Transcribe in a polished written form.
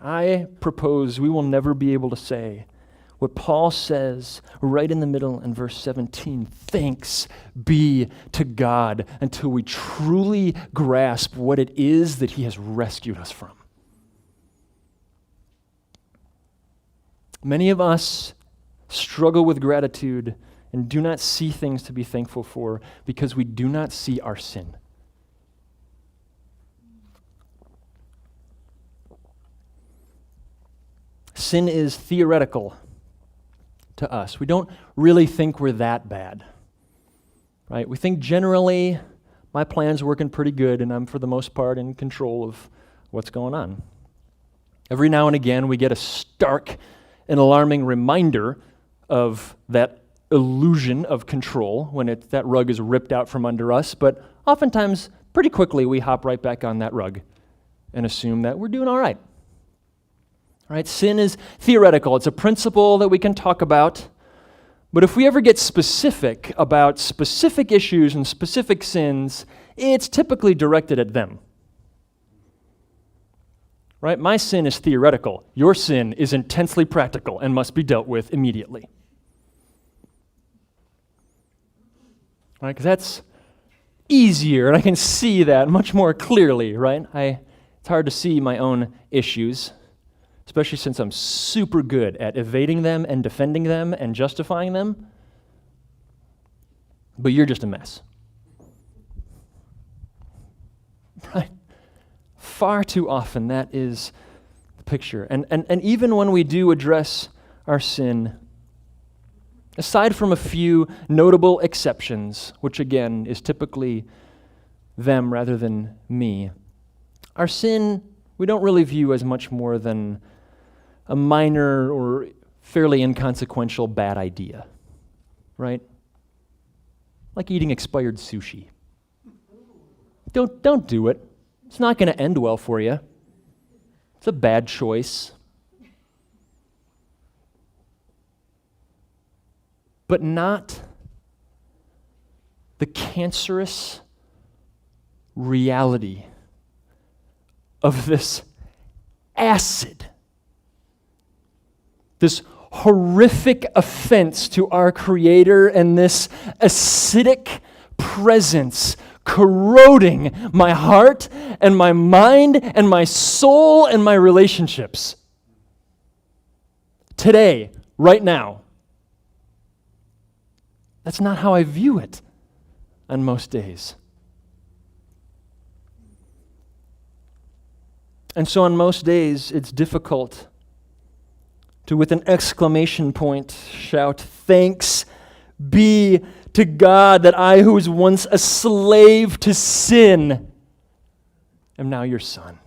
I propose we will never be able to say what Paul says right in the middle in verse 17, thanks be to God, until we truly grasp what it is that he has rescued us from. Many of us struggle with gratitude and do not see things to be thankful for because we do not see our sin. Sin is theoretical to us. We don't really think we're that bad, right? We think generally my plan's working pretty good and I'm for the most part in control of what's going on. Every now and again we get a stark and alarming reminder of that illusion of control when that rug is ripped out from under us, but oftentimes pretty quickly we hop right back on that rug and assume that we're doing all right. Right? Sin is theoretical. It's a principle that we can talk about. But if we ever get specific about specific issues and specific sins, it's typically directed at them. Right? My sin is theoretical. Your sin is intensely practical and must be dealt with immediately. Right? Because that's easier, and I can see that much more clearly, right? It's hard to see my own issues, especially since I'm super good at evading them and defending them and justifying them. But you're just a mess. Right? Far too often that is the picture. And even when we do address our sin, aside from a few notable exceptions, which again is typically them rather than me, our sin we don't really view as much more than a minor or fairly inconsequential bad idea, right? Like eating expired sushi. Don't do it. It's not going to end well for you. It's a bad choice. But not the cancerous reality of this acid, this horrific offense to our Creator, and this acidic presence corroding my heart and my mind and my soul and my relationships. Today, right now. That's not how I view it on most days. And so on most days, it's difficult to, with an exclamation point, shout, thanks be to God that I, who was once a slave to sin, am now your son.